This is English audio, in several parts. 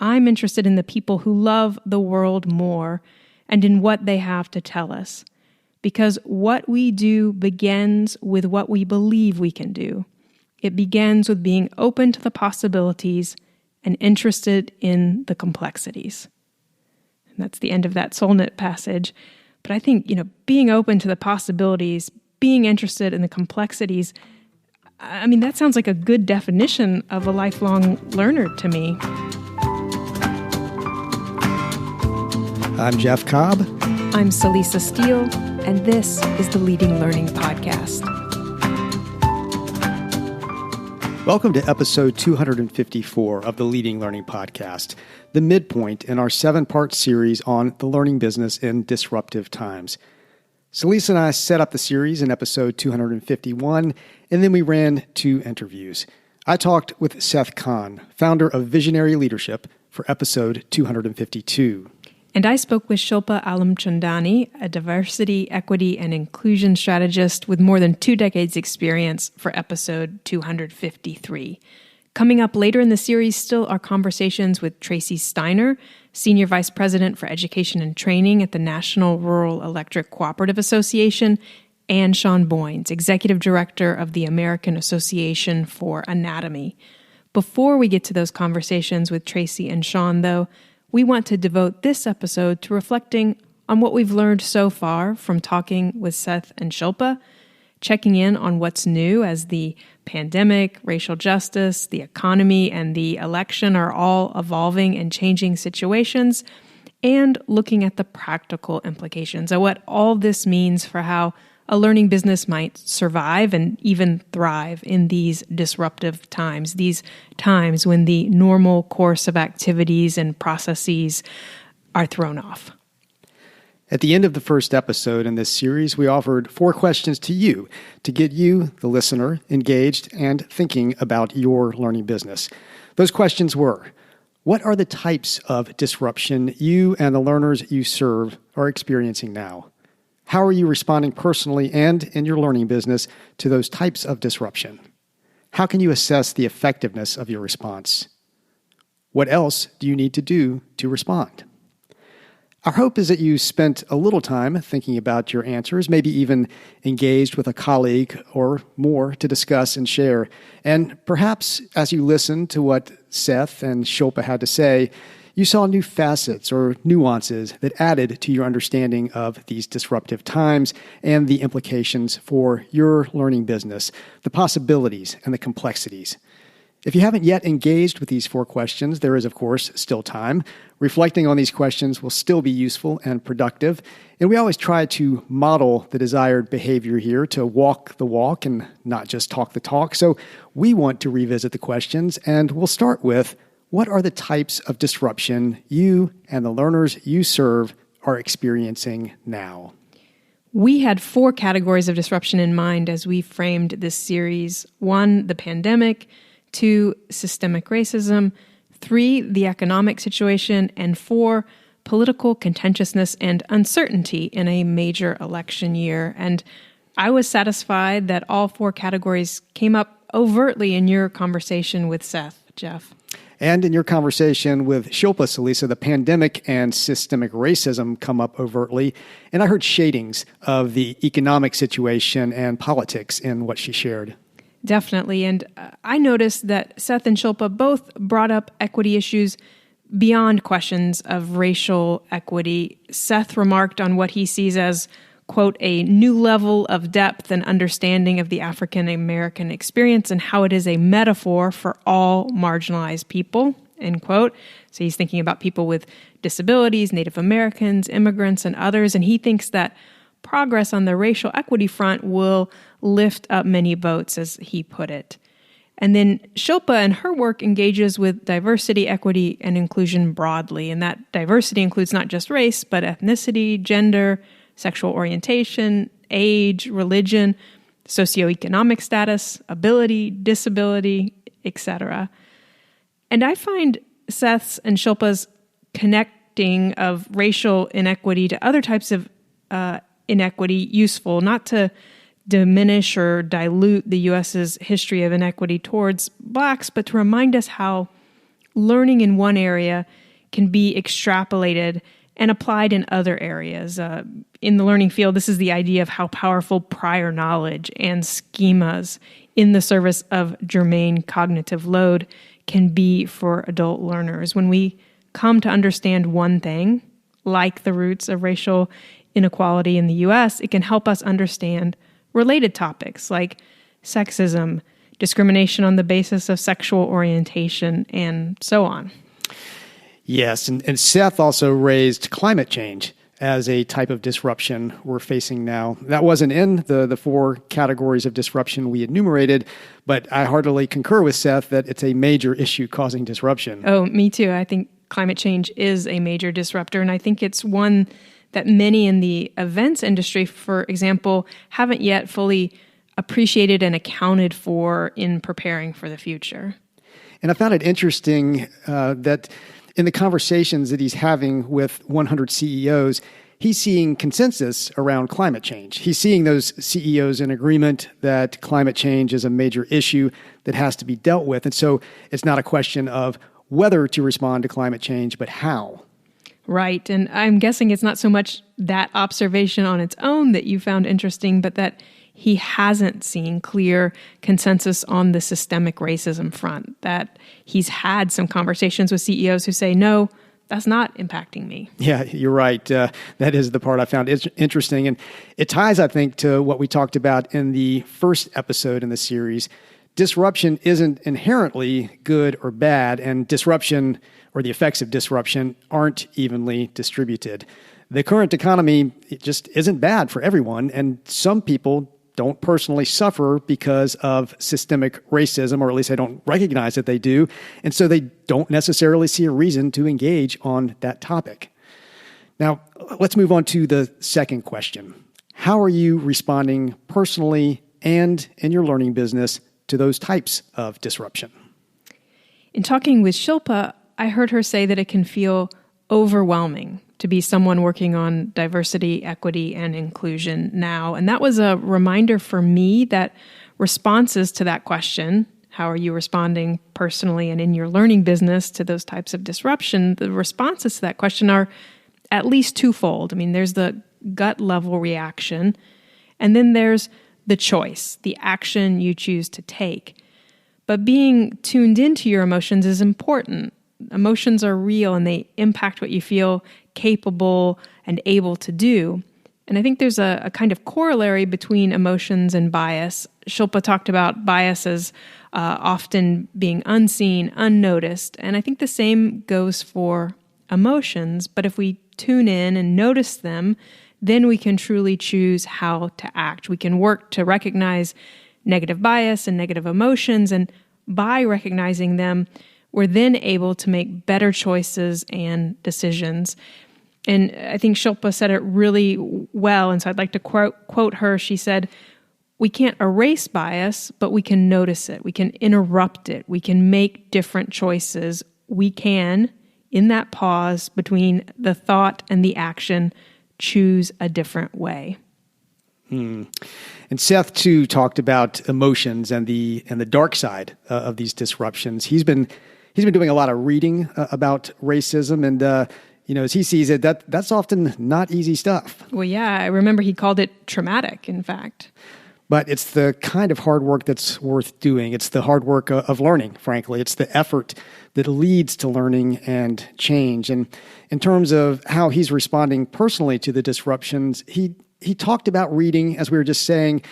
I'm interested in the people who love the world more and in what they have to tell us. Because what we do begins with what we believe we can do. It begins with being open to the possibilities and interested in the complexities. And that's the end of that Solnit passage. But I think, being open to the possibilities, being interested in the complexities, that sounds like a good definition of a lifelong learner to me. I'm Jeff Cobb. I'm Celisa Steele, and this is the Leading Learning Podcast. Welcome to episode 254 of the Leading Learning Podcast, the midpoint in our 7-part series on the learning business in disruptive times. Celisa and I set up the series in episode 251, and then we ran 2 interviews. I talked with Seth Kahn, founder of Visionary Leadership, for episode 252. And I spoke with Shilpa Alamchandani, a diversity, equity, and inclusion strategist with more than 2 decades experience, for episode 253. Coming up later in the series still are conversations with Tracy Steiner, Senior Vice President for Education and Training at the National Rural Electric Cooperative Association, and Sean Boynes, Executive Director of the American Association for Anatomy. Before we get to those conversations with Tracy and Sean, though, we want to devote this episode to reflecting on what we've learned so far from talking with Seth and Shilpa, checking in on what's new as the pandemic, racial justice, the economy, and the election are all evolving and changing situations, and looking at the practical implications of what all this means for how a learning business might survive and even thrive in these disruptive times, these times when the normal course of activities and processes are thrown off. At the end of the first episode in this series, we offered 4 questions to you to get you, the listener, engaged and thinking about your learning business. Those questions were: what are the types of disruption you and the learners you serve are experiencing now? How are you responding personally and in your learning business to those types of disruption? How can you assess the effectiveness of your response? What else do you need to do to respond? Our hope is that you spent a little time thinking about your answers, maybe even engaged with a colleague or more to discuss and share. And perhaps as you listened to what Seth and Shilpa had to say, you saw new facets or nuances that added to your understanding of these disruptive times and the implications for your learning business, the possibilities and the complexities. If you haven't yet engaged with these 4 questions, there is, of course, still time. Reflecting on these questions will still be useful and productive, and we always try to model the desired behavior here to walk the walk and not just talk the talk. So we want to revisit the questions, and we'll start with: what are the types of disruption you and the learners you serve are experiencing now? We had 4 categories of disruption in mind as we framed this series. 1, the pandemic; 2, systemic racism; 3, the economic situation; and 4, political contentiousness and uncertainty in a major election year. And I was satisfied that all 4 categories came up overtly in your conversation with Seth, Jeff. And in your conversation with Shilpa, Celisa, the pandemic and systemic racism come up overtly. And I heard shadings of the economic situation and politics in what she shared. Definitely. And I noticed that Seth and Shilpa both brought up equity issues beyond questions of racial equity. Seth remarked on what he sees as, quote, a new level of depth and understanding of the African American experience and how it is a metaphor for all marginalized people, end quote. So he's thinking about people with disabilities, Native Americans, immigrants, and others. And he thinks that progress on the racial equity front will lift up many boats, as he put it. And then Shilpa and her work engages with diversity, equity, and inclusion broadly. And that diversity includes not just race, but ethnicity, gender, sexual orientation, age, religion, socioeconomic status, ability, disability, etc. And I find Seth's and Shilpa's connecting of racial inequity to other types of inequity useful, not to diminish or dilute the U.S.'s history of inequity towards Blacks, but to remind us how learning in one area can be extrapolated and applied in other areas. In the learning field, this is the idea of how powerful prior knowledge and schemas in the service of germane cognitive load can be for adult learners. When we come to understand one thing, like the roots of racial inequality in the U.S., it can help us understand related topics like sexism, discrimination on the basis of sexual orientation, and so on. Yes, and Seth also raised climate change as a type of disruption we're facing now. That wasn't in the four categories of disruption we enumerated, but I heartily concur with Seth that it's a major issue causing disruption. Oh, me too. I think climate change is a major disruptor, and I think it's one that many in the events industry, for example, haven't yet fully appreciated and accounted for in preparing for the future. And I found it interesting that in the conversations that he's having with 100 CEOs, he's seeing consensus around climate change. He's seeing those CEOs in agreement that climate change is a major issue that has to be dealt with. And so it's not a question of whether to respond to climate change, but how. Right. And I'm guessing it's not so much that observation on its own that you found interesting, but that he hasn't seen clear consensus on the systemic racism front, that he's had some conversations with CEOs who say, no, that's not impacting me. Yeah, you're right. That is the part I found interesting. And it ties, I think, to what we talked about in the first episode in the series. Disruption isn't inherently good or bad, and disruption or the effects of disruption aren't evenly distributed. The current economy, it just isn't bad for everyone, and some people don't personally suffer because of systemic racism, or at least they don't recognize that they do, and so they don't necessarily see a reason to engage on that topic. Now, let's move on to the second question. How are you responding personally and in your learning business to those types of disruption? In talking with Shilpa, I heard her say that it can feel overwhelming to be someone working on diversity, equity, and inclusion now. And that was a reminder for me that responses to that question, how are you responding personally and in your learning business to those types of disruption, the responses to that question are at least twofold. I mean, there's the gut level reaction, and then there's the choice, the action you choose to take. But being tuned into your emotions is important. Emotions are real and they impact what you feel capable and able to do. And I think there's a kind of corollary between emotions and bias. Shilpa talked about bias as often being unseen, unnoticed. And I think the same goes for emotions. But if we tune in and notice them, then we can truly choose how to act. We can work to recognize negative bias and negative emotions. And by recognizing them, we're then able to make better choices and decisions. And I think Shilpa said it really well, and so I'd like to quote her. She said, we can't erase bias, but we can notice it. We can interrupt it. We can make different choices. We can, in that pause between the thought and the action, choose a different way. And Seth, too, talked about emotions and the dark side of these disruptions. He's been doing a lot of reading about racism, and as he sees it, that's often not easy stuff. Well, yeah, I remember he called it traumatic, in fact. But it's the kind of hard work that's worth doing. It's the hard work of learning, frankly. It's the effort that leads to learning and change. And in terms of how he's responding personally to the disruptions, he talked about reading, as we were just saying,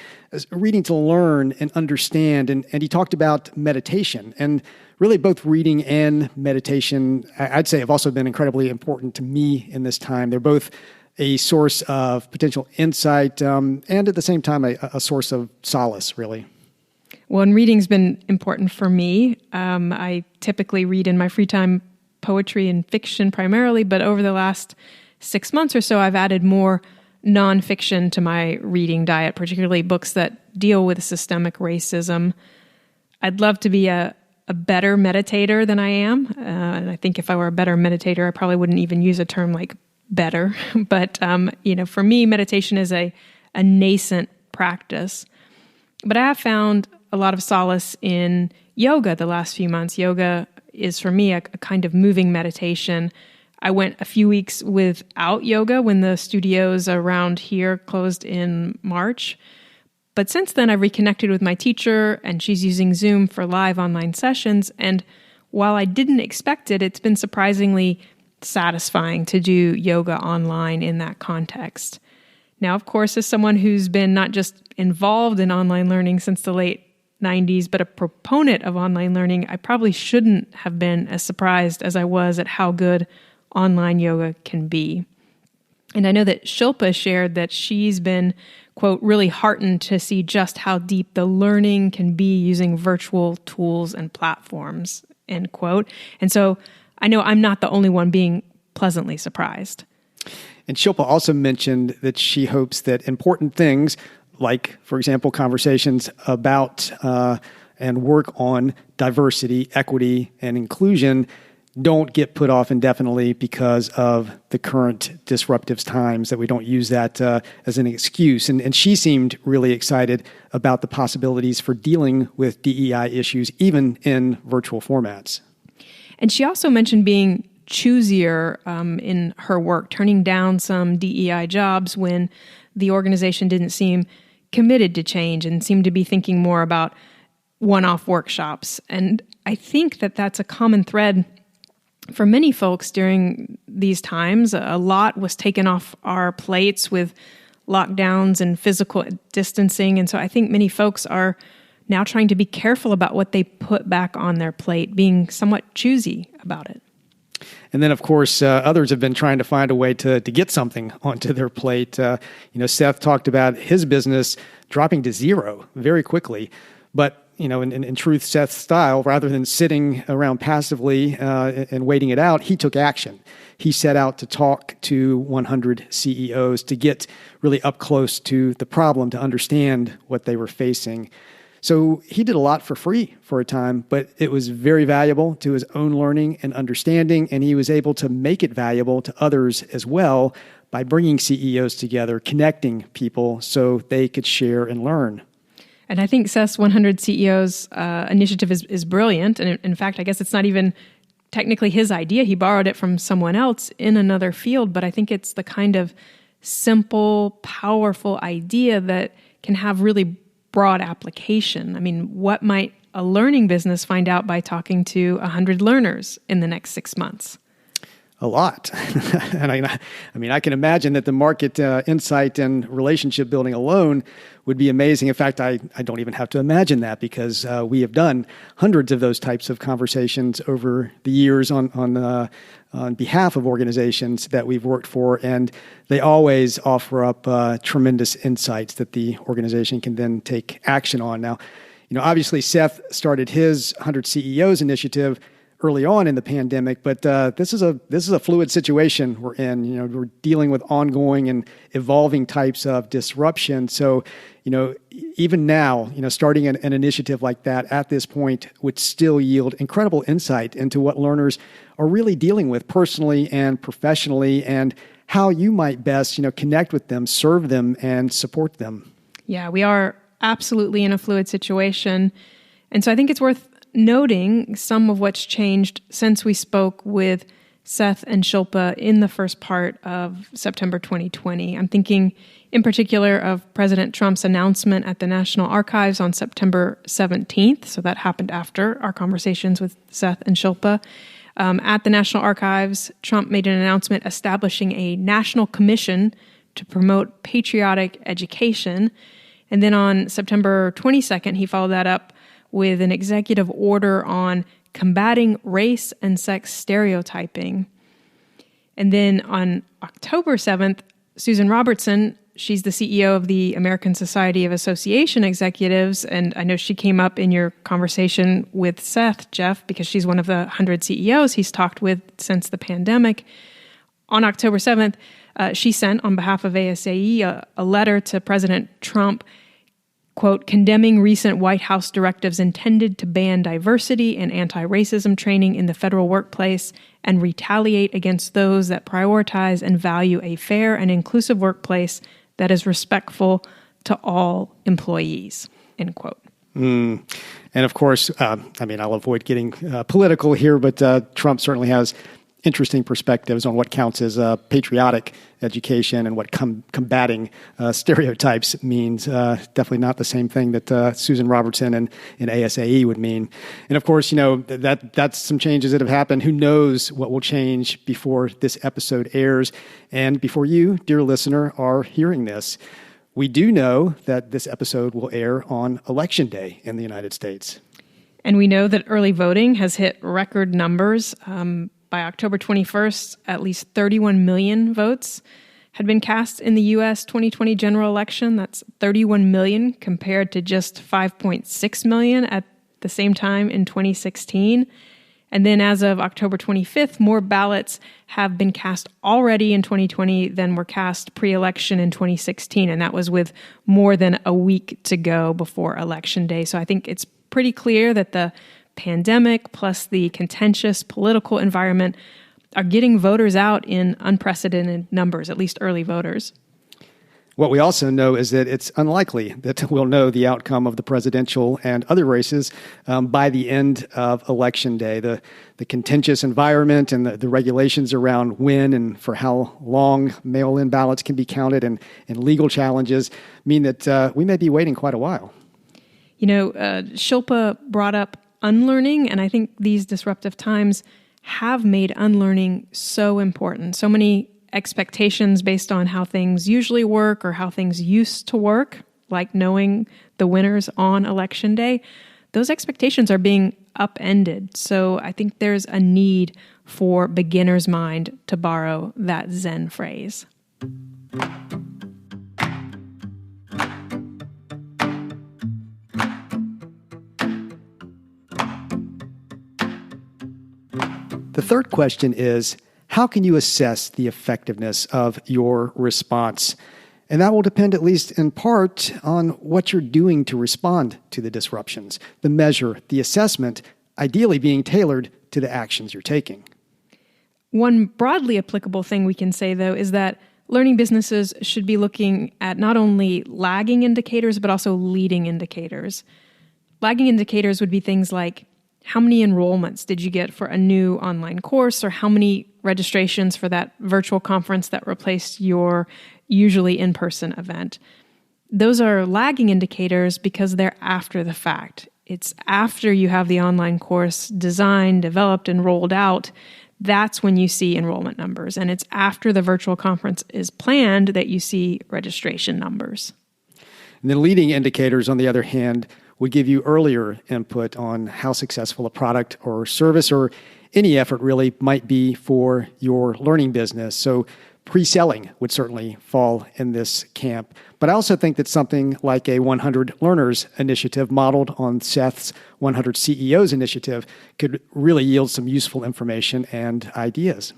reading to learn and understand. And he talked about meditation. And really both reading and meditation, I'd say, have also been incredibly important to me in this time. They're both a source of potential insight and at the same time, a source of solace, really. Well, and reading's been important for me. I typically read in my free time poetry and fiction primarily, but over the last 6 months or so, I've added more nonfiction to my reading diet, particularly books that deal with systemic racism. I'd love to be a better meditator than I am. And I think if I were a better meditator, I probably wouldn't even use a term like better. But, for me, meditation is a nascent practice. But I have found a lot of solace in yoga the last few months. Yoga is for me a kind of moving meditation. I went a few weeks without yoga when the studios around here closed in March. But since then, I've reconnected with my teacher, and she's using Zoom for live online sessions. And while I didn't expect it, it's been surprisingly satisfying to do yoga online in that context. Now, of course, as someone who's been not just involved in online learning since the late 90s, but a proponent of online learning, I probably shouldn't have been as surprised as I was at how good online yoga can be. And I know that Shilpa shared that she's been, quote, really heartened to see just how deep the learning can be using virtual tools and platforms, end quote. And so I know I'm not the only one being pleasantly surprised. And Shilpa also mentioned that she hopes that important things like, for example, conversations about and work on diversity, equity, and inclusion don't get put off indefinitely because of the current disruptive times, that we don't use that as an excuse. And she seemed really excited about the possibilities for dealing with DEI issues, even in virtual formats. And she also mentioned being choosier in her work, turning down some DEI jobs when the organization didn't seem committed to change and seemed to be thinking more about one-off workshops. And I think that that's a common thread for many folks during these times. A lot was taken off our plates with lockdowns and physical distancing. And so I think many folks are now trying to be careful about what they put back on their plate, being somewhat choosy about it. And then, of course, others have been trying to find a way to get something onto their plate. Seth talked about his business dropping to zero very quickly. But, in truth, Seth's style, rather than sitting around passively and waiting it out, he took action. He set out to talk to 100 CEOs to get really up close to the problem, to understand what they were facing. So he did a lot for free for a time, but it was very valuable to his own learning and understanding, and he was able to make it valuable to others as well by bringing CEOs together, connecting people so they could share and learn. And I think Seth's 100 CEOs initiative is brilliant. And in fact, I guess it's not even technically his idea. He borrowed it from someone else in another field, but I think it's the kind of simple, powerful idea that can have really broad application. I mean, what might a learning business find out by talking to 100 learners in the next 6 months? A lot. And I can imagine that the market insight and relationship building alone would be amazing. In fact, I don't even have to imagine that, because we have done hundreds of those types of conversations over the years on behalf of organizations that we've worked for, and they always offer up tremendous insights that the organization can then take action on. Now, obviously Seth started his 100 CEOs initiative early on in the pandemic, but this is a fluid situation we're in. We're dealing with ongoing and evolving types of disruption. So, even now, starting an initiative like that at this point would still yield incredible insight into what learners are really dealing with personally and professionally, and how you might best, connect with them, serve them, and support them. Yeah, we are absolutely in a fluid situation. And so I think it's worth noting some of what's changed since we spoke with Seth and Shilpa in the first part of September 2020. I'm thinking in particular of President Trump's announcement at the National Archives on September 17th. So that happened after our conversations with Seth and Shilpa. At the National Archives, Trump made an announcement establishing a national commission to promote patriotic education. And then on September 22nd, he followed that up with an executive order on combating race and sex stereotyping. And then on October 7th, Susan Robertson, she's the CEO of the American Society of Association Executives, and I know she came up in your conversation with Seth, Jeff, because she's one of the 100 CEOs he's talked with since the pandemic. On October 7th, she sent, on behalf of ASAE, a letter to President Trump, quote, condemning recent White House directives intended to ban diversity and anti-racism training in the federal workplace and retaliate against those that prioritize and value a fair and inclusive workplace that is respectful to all employees, end quote. And of course, I'll avoid getting political here, but Trump certainly has interesting perspectives on what counts as patriotic education and what combating stereotypes means. Definitely not the same thing that Susan Robertson and ASAE would mean. And of course, that's some changes that have happened. Who knows what will change before this episode airs and before you, dear listener, are hearing this. We do know that this episode will air on Election Day in the United States. And we know that early voting has hit record numbers. By October 21st, at least 31 million votes had been cast in the U.S. 2020 general election. That's 31 million compared to just 5.6 million at the same time in 2016. And then as of October 25th, more ballots have been cast already in 2020 than were cast pre-election in 2016. And that was with more than a week to go before Election Day. So I think it's pretty clear that the pandemic plus the contentious political environment are getting voters out in unprecedented numbers, at least early voters. What we also know is that it's unlikely that we'll know the outcome of the presidential and other races by the end of Election Day. The contentious environment and the regulations around when and for how long mail-in ballots can be counted and legal challenges mean that we may be waiting quite a while. Shilpa brought up unlearning, and I think these disruptive times have made unlearning so important. So many expectations based on how things usually work or how things used to work, like knowing the winners on Election Day, those expectations are being upended. So I think there's a need for beginner's mind, to borrow that Zen phrase. The third question is, how can you assess the effectiveness of your response? And that will depend, at least in part, on what you're doing to respond to the disruptions. The measure, the assessment, ideally being tailored to the actions you're taking. One broadly applicable thing we can say, though, is that learning businesses should be looking at not only lagging indicators, but also leading indicators. Lagging indicators would be things like, how many enrollments did you get for a new online course, or how many registrations for that virtual conference that replaced your usually in-person event? Those are lagging indicators because they're after the fact. It's after you have the online course designed, developed, and rolled out. That's when you see enrollment numbers. And it's after the virtual conference is planned that you see registration numbers. And the leading indicators, on the other hand, would give you earlier input on how successful a product or service or any effort really might be for your learning business. So pre-selling would certainly fall in this camp. But I also think that something like a 100 Learners initiative modeled on Seth's 100 CEOs initiative could really yield some useful information and ideas.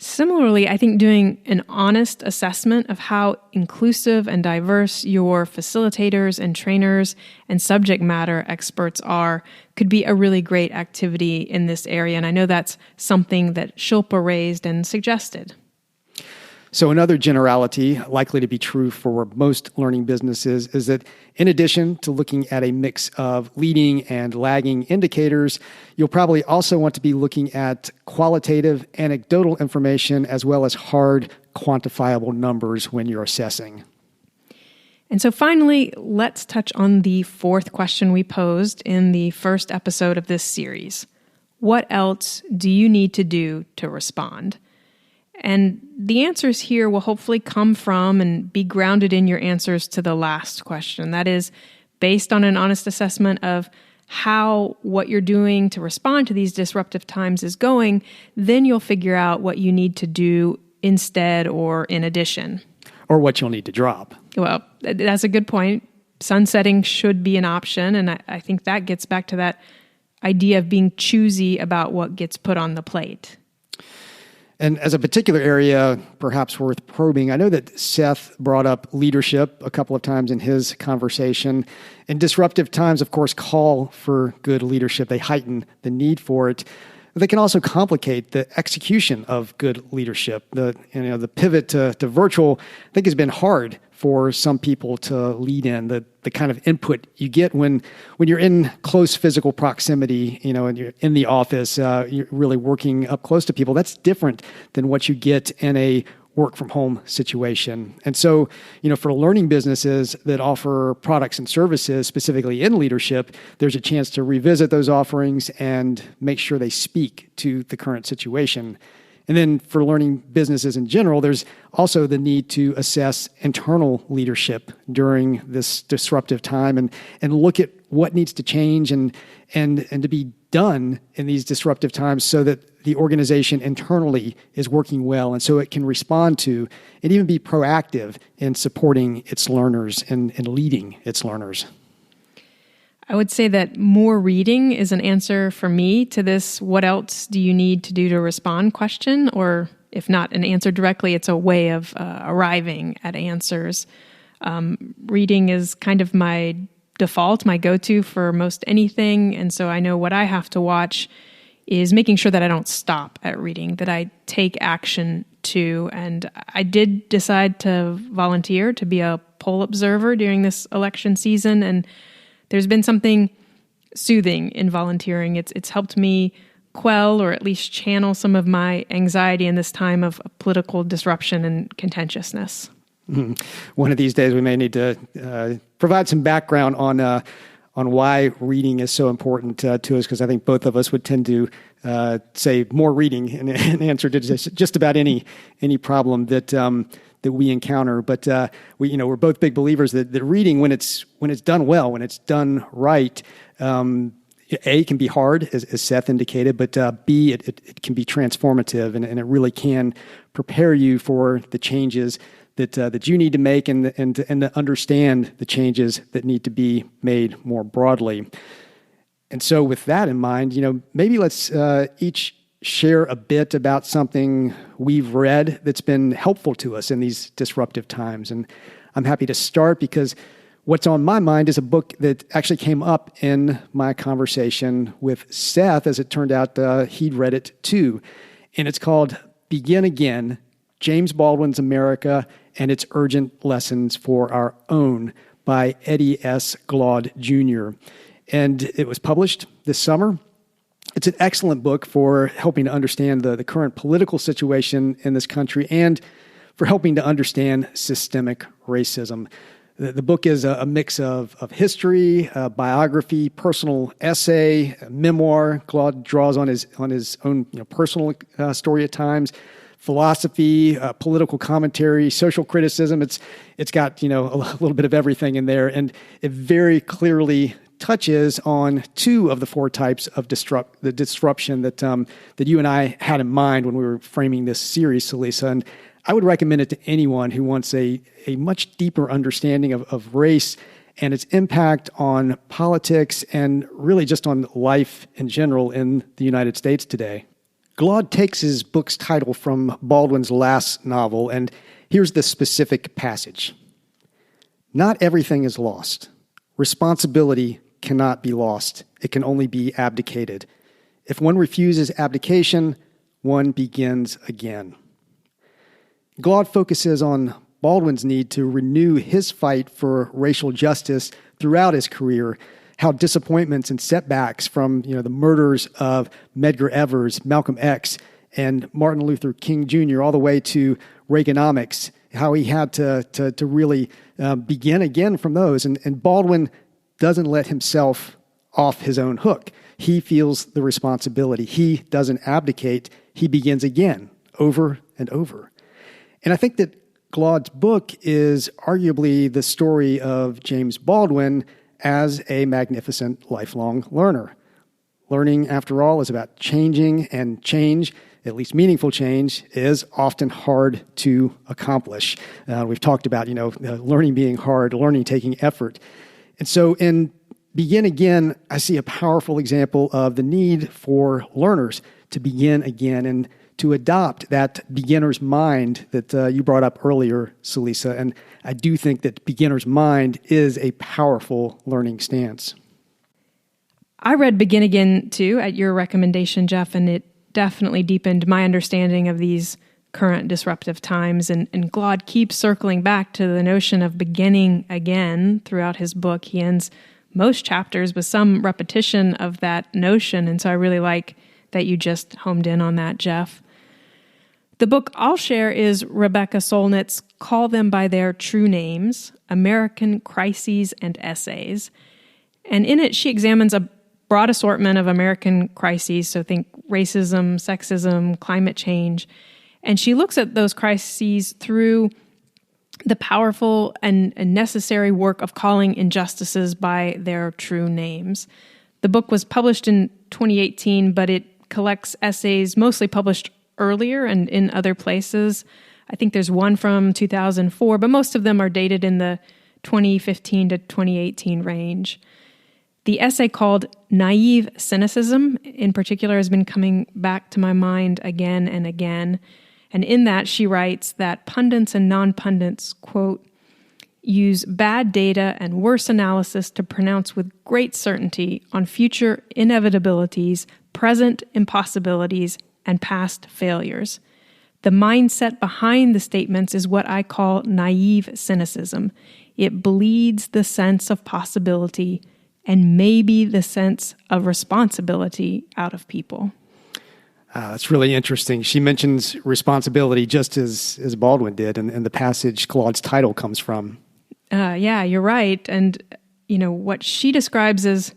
Similarly, I think doing an honest assessment of how inclusive and diverse your facilitators and trainers and subject matter experts are could be a really great activity in this area. And I know that's something that Shilpa raised and suggested. So another generality likely to be true for most learning businesses is that in addition to looking at a mix of leading and lagging indicators, you'll probably also want to be looking at qualitative, anecdotal information as well as hard, quantifiable numbers when you're assessing. And so finally, let's touch on the fourth question we posed in the first episode of this series. What else do you need to do to respond? And the answers here will hopefully come from and be grounded in your answers to the last question. That is, based on an honest assessment of how what you're doing to respond to these disruptive times is going, then you'll figure out what you need to do instead or in addition. Or what you'll need to drop. Well, that's a good point. Sunsetting should be an option, and I think that gets back to that idea of being choosy about what gets put on the plate. And as a particular area, perhaps worth probing, I know that Seth brought up leadership a couple of times in his conversation. And disruptive times, of course, call for good leadership. They heighten the need for it. They can also complicate the execution of good leadership. The pivot to virtual, I think, has been hard for some people to lead in. The kind of input you get when you're in close physical proximity, and you're in the office, you're really working up close to people. That's different than what you get in a work from home situation. And so, for learning businesses that offer products and services specifically in leadership, there's a chance to revisit those offerings and make sure they speak to the current situation. And then for learning businesses in general, there's also the need to assess internal leadership during this disruptive time and look at what needs to change and to be done in these disruptive times so that the organization internally is working well and so it can respond to and even be proactive in supporting its learners and leading its learners. I would say that more reading is an answer for me to this what else do you need to do to respond question, or if not an answer directly, it's a way of arriving at answers. Reading is kind of my default, my go-to for most anything, and so I know what I have to watch is making sure that I don't stop at reading, that I take action too. And I did decide to volunteer to be a poll observer during this election season, and there's been something soothing in volunteering. It's helped me quell or at least channel some of my anxiety in this time of political disruption and contentiousness. Mm-hmm. One of these days we may need to provide some background on why reading is so important to us, because I think both of us would tend to say more reading in answer to just about any problem that we encounter. But we're both big believers that reading, when it's done well, when it's done right, A, can be hard, as Seth indicated, but B, it can be transformative, and it really can prepare you for the changes that you need to make and to understand the changes that need to be made more broadly. And so with that in mind, maybe let's each share a bit about something we've read that's been helpful to us in these disruptive times. And I'm happy to start because what's on my mind is a book that actually came up in my conversation with Seth. As it turned out, he'd read it too. And it's called Begin Again, James Baldwin's America and Its Urgent Lessons for Our Own by Eddie S. Glaude Jr. And it was published this summer. It's an excellent book for helping to understand the current political situation in this country and for helping to understand systemic racism. The book is a mix of history, biography, personal essay, memoir. Glaude draws on his own personal story at times, philosophy, political commentary, social criticism. It's got a little bit of everything in there, and it very clearly touches on two of the four types of the disruption that you and I had in mind when we were framing this series, Salisa. And I would recommend it to anyone who wants a much deeper understanding of race and its impact on politics and really just on life in general in the United States today. Glaude takes his book's title from Baldwin's last novel, and here's the specific passage. Not everything is lost. Responsibility cannot be lost. It can only be abdicated. If one refuses abdication, one begins again. Glaude focuses on Baldwin's need to renew his fight for racial justice throughout his career, how disappointments and setbacks from the murders of Medgar Evers, Malcolm X, and Martin Luther King Jr., all the way to Reaganomics, how he had to really begin again from those. And Baldwin doesn't let himself off his own hook. He feels the responsibility. He doesn't abdicate. He begins again, over and over. And I think that Glaude's book is arguably the story of James Baldwin as a magnificent lifelong learner. Learning, after all, is about changing, and change, at least meaningful change, is often hard to accomplish. We've talked about, learning being hard, learning taking effort. And so in Begin Again, I see a powerful example of the need for learners to begin again and to adopt that beginner's mind that you brought up earlier, Salisa. And I do think that beginner's mind is a powerful learning stance. I read Begin Again, too, at your recommendation, Jeff, and it definitely deepened my understanding of these current disruptive times. And Glaude keeps circling back to the notion of beginning again throughout his book. He ends most chapters with some repetition of that notion. And so I really like that you just homed in on that, Jeff. The book I'll share is Rebecca Solnit's Call Them by Their True Names, American Crises and Essays. And in it, she examines a broad assortment of American crises, so think racism, sexism, climate change. And she looks at those crises through the powerful and necessary work of calling injustices by their true names. The book was published in 2018, but it collects essays mostly published earlier and in other places. I think there's one from 2004, but most of them are dated in the 2015 to 2018 range. The essay called Naive Cynicism, in particular, has been coming back to my mind again and again. And in that, she writes that pundits and non-pundits, quote, use bad data and worse analysis to pronounce with great certainty on future inevitabilities, present impossibilities, and past failures. The mindset behind the statements is what I call naive cynicism. It bleeds the sense of possibility and maybe the sense of responsibility out of people. That's really interesting. She mentions responsibility just as Baldwin did in the passage Claude's title comes from. Yeah, you're right. And, what she describes as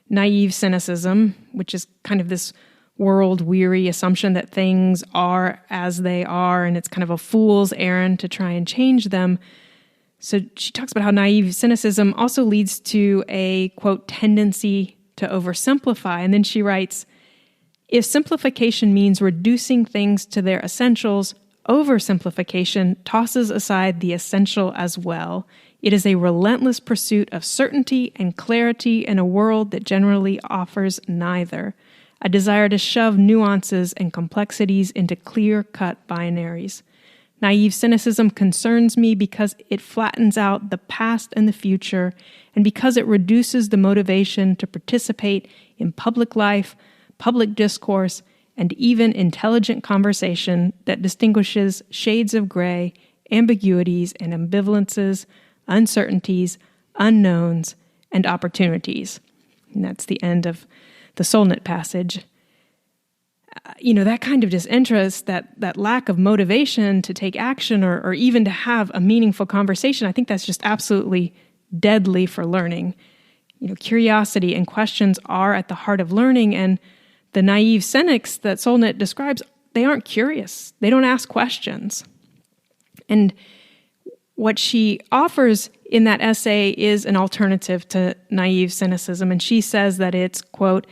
naive cynicism, which is kind of this world-weary assumption that things are as they are, and it's kind of a fool's errand to try and change them. So she talks about how naive cynicism also leads to a, quote, tendency to oversimplify. And then she writes, if simplification means reducing things to their essentials, oversimplification tosses aside the essential as well. It is a relentless pursuit of certainty and clarity in a world that generally offers neither. A desire to shove nuances and complexities into clear-cut binaries. Naive cynicism concerns me because it flattens out the past and the future, and because it reduces the motivation to participate in public life, public discourse, and even intelligent conversation that distinguishes shades of gray, ambiguities and ambivalences, uncertainties, unknowns, and opportunities. And that's the end of the Solnit passage. That kind of disinterest, that lack of motivation to take action or even to have a meaningful conversation, I think that's just absolutely deadly for learning. Curiosity and questions are at the heart of learning, and the naive cynics that Solnit describes, they aren't curious. They don't ask questions. And what she offers in that essay is an alternative to naive cynicism, and she says that it's, quote,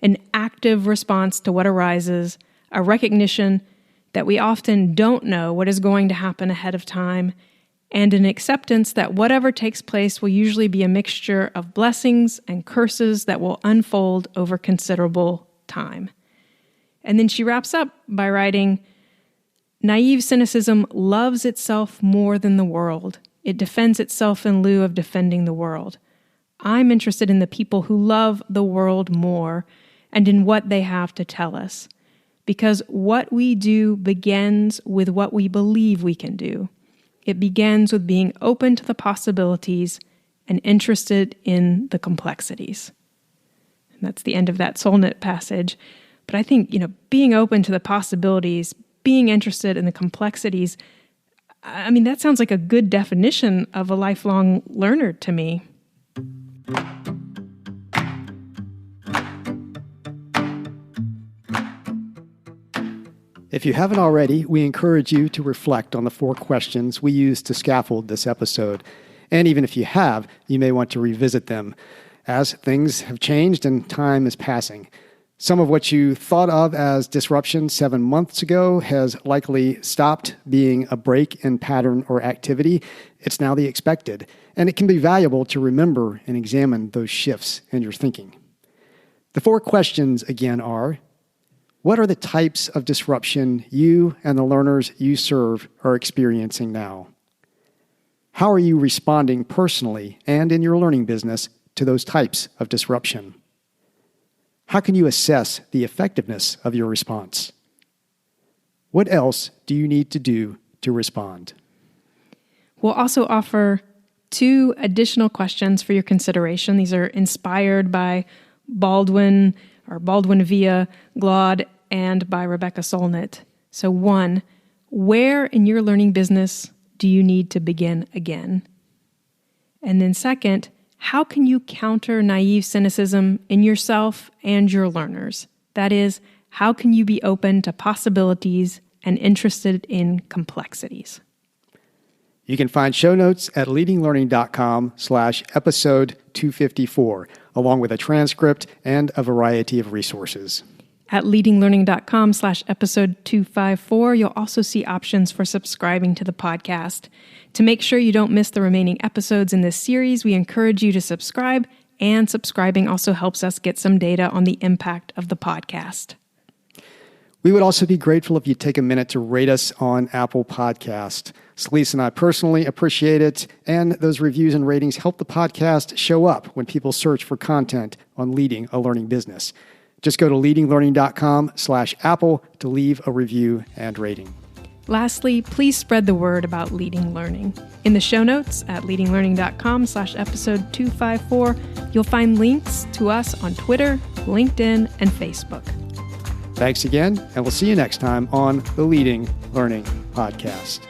an active response to what arises, a recognition that we often don't know what is going to happen ahead of time, and an acceptance that whatever takes place will usually be a mixture of blessings and curses that will unfold over considerable time. And then she wraps up by writing, naive cynicism loves itself more than the world. It defends itself in lieu of defending the world. I'm interested in the people who love the world more and in what they have to tell us. Because what we do begins with what we believe we can do. It begins with being open to the possibilities and interested in the complexities. And that's the end of that Solnit passage. But I think, being open to the possibilities, being interested in the complexities, that sounds like a good definition of a lifelong learner to me. If you haven't already, we encourage you to reflect on the 4 questions we used to scaffold this episode. And even if you have, you may want to revisit them, as things have changed and time is passing. Some of what you thought of as disruption 7 months ago has likely stopped being a break in pattern or activity. It's now the expected, and it can be valuable to remember and examine those shifts in your thinking. The 4 questions, again, are: what are the types of disruption you and the learners you serve are experiencing now? How are you responding personally and in your learning business to those types of disruption? How can you assess the effectiveness of your response? What else do you need to do to respond? We'll also offer 2 additional questions for your consideration. These are inspired by Baldwin via Glaude and by Rebecca Solnit. So 1, where in your learning business do you need to begin again? And then 2nd, how can you counter naive cynicism in yourself and your learners? That is, how can you be open to possibilities and interested in complexities? You can find show notes at leadinglearning.com/episode 254, along with a transcript and a variety of resources. At leadinglearning.com/episode 254, you'll also see options for subscribing to the podcast. To make sure you don't miss the remaining episodes in this series, we encourage you to subscribe, and subscribing also helps us get some data on the impact of the podcast. We would also be grateful if you take a minute to rate us on Apple Podcast. Celise and I personally appreciate it, and those reviews and ratings help the podcast show up when people search for content on leading a learning business. Just go to leadinglearning.com/Apple to leave a review and rating. Lastly, please spread the word about Leading Learning. In the show notes at leadinglearning.com/episode 254, you'll find links to us on Twitter, LinkedIn, and Facebook. Thanks again, and we'll see you next time on the Leading Learning Podcast.